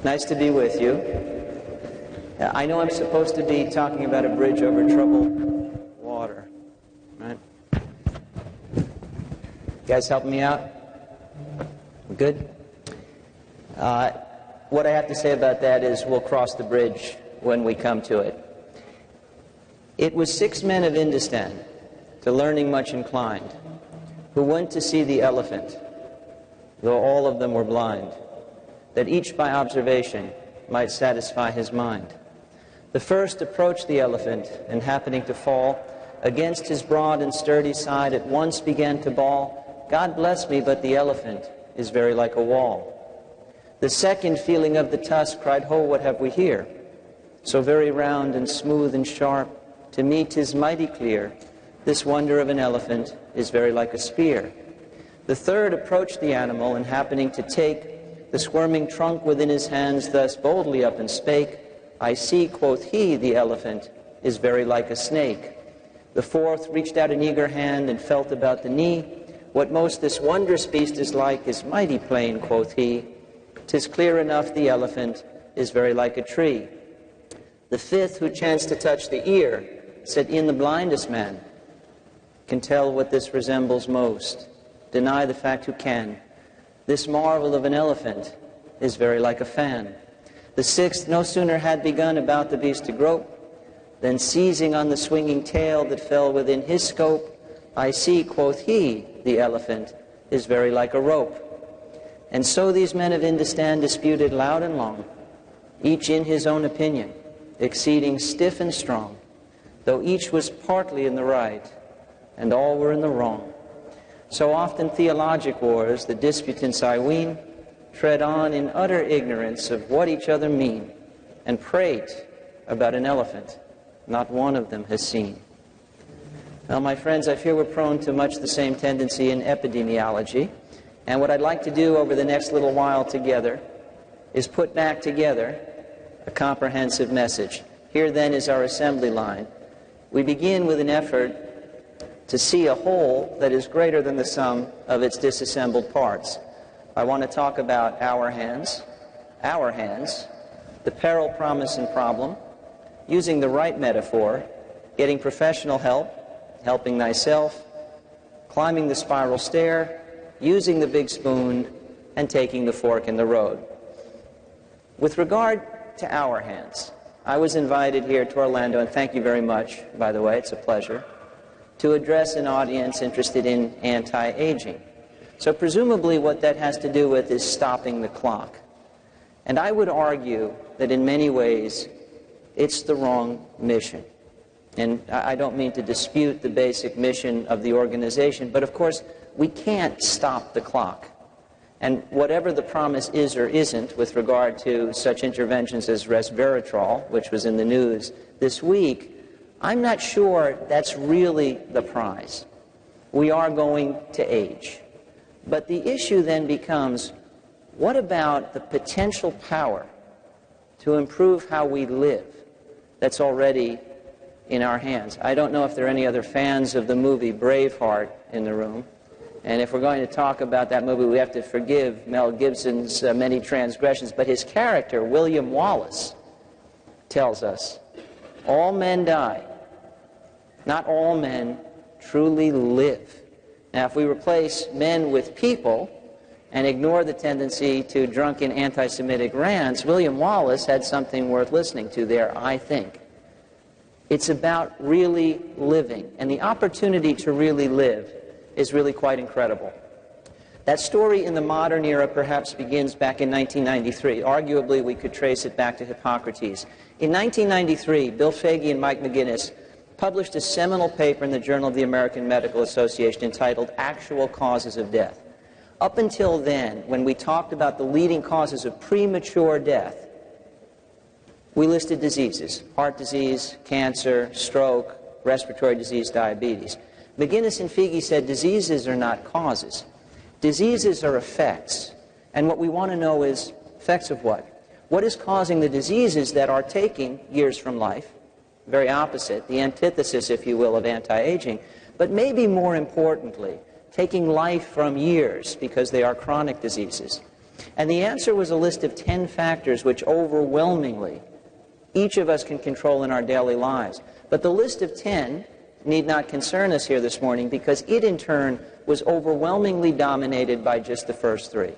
Nice to be with you. I know I'm supposed to be talking about a bridge over troubled water, right? You guys helping me out? Good? What I have to say about that is we'll cross the bridge when we come to it. It was 6 men of Indostan, to learning much inclined, who went to see the elephant, though all of them were blind, that each by observation might satisfy his mind. The first approached the elephant, and happening to fall against his broad and sturdy side, at once began to bawl, "God bless me, but the elephant is very like a wall." The second, feeling of the tusk, cried, "Ho, what have we here? So very round and smooth and sharp, to me 'tis mighty clear, this wonder of an elephant is very like a spear." The third approached the animal, and happening to take the squirming trunk within his hands, thus boldly up and spake, "I see," quoth he, "the elephant is very like a snake." The fourth reached out an eager hand, and felt about the knee, "What most this wondrous beast is like is mighty plain," quoth he, "'tis clear enough the elephant is very like a tree." The fifth, who chanced to touch the ear, said, "In the blindest man can tell what this resembles most. Deny the fact who can. This marvel of an elephant is very like a fan." The sixth no sooner had begun about the beast to grope, than seizing on the swinging tail that fell within his scope, "I see," quoth he, "the elephant is very like a rope." And so these men of Indostan disputed loud and long, each in his own opinion, exceeding stiff and strong, though each was partly in the right, and all were in the wrong. So often theologic wars, the disputants, I ween, tread on in utter ignorance of what each other mean, and prate about an elephant not one of them has seen. Well, my friends, I fear we're prone to much the same tendency in epidemiology, and what I'd like to do over the next little while together is put back together a comprehensive message. Here then is our assembly line. We begin with an effort to see a whole that is greater than the sum of its disassembled parts. I want to talk about our hands, the peril, promise, and problem, using the right metaphor, getting professional help, helping thyself, climbing the spiral stair, using the big spoon, and taking the fork in the road. With regard to our hands, I was invited here to Orlando, and thank you very much, by the way, it's a pleasure, to address an audience interested in anti-aging. So presumably what that has to do with is stopping the clock. And I would argue that in many ways it's the wrong mission. And I don't mean to dispute the basic mission of the organization, but of course we can't stop the clock. And whatever the promise is or isn't with regard to such interventions as resveratrol, which was in the news this week, I'm not sure that's really the prize. We are going to age. But the issue then becomes, what about the potential power to improve how we live that's already in our hands? I don't know if there are any other fans of the movie Braveheart in the room. And if we're going to talk about that movie, we have to forgive Mel Gibson's many transgressions. But his character, William Wallace, tells us, all men die. Not all men truly live. Now, if we replace men with people and ignore the tendency to drunken anti-Semitic rants, William Wallace had something worth listening to there, I think. It's about really living, and the opportunity to really live is really quite incredible. That story in the modern era perhaps begins back in 1993. Arguably, we could trace it back to Hippocrates. In 1993, Bill Foege and Mike McGinnis published a seminal paper in the Journal of the American Medical Association entitled Actual Causes of Death. Up until then, when we talked about the leading causes of premature death, we listed diseases: heart disease, cancer, stroke, respiratory disease, diabetes. McGinnis and Foege said diseases are not causes. Diseases are effects. And what we want to know is effects of what? What is causing the diseases that are taking years from life? Very opposite, the antithesis, if you will, of anti-aging. But maybe more importantly, taking life from years because they are chronic diseases. And the answer was a list of 10 factors which overwhelmingly each of us can control in our daily lives. But the list of 10 need not concern us here this morning because it in turn was overwhelmingly dominated by just the first 3.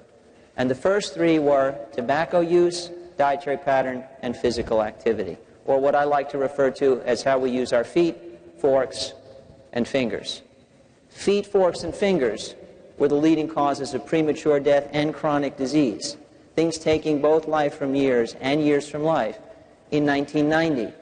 And the first 3 were tobacco use, dietary pattern, and physical activity, or what I like to refer to as how we use our feet, forks, and fingers. Feet, forks, and fingers were the leading causes of premature death and chronic disease, things taking both life from years and years from life in 1990.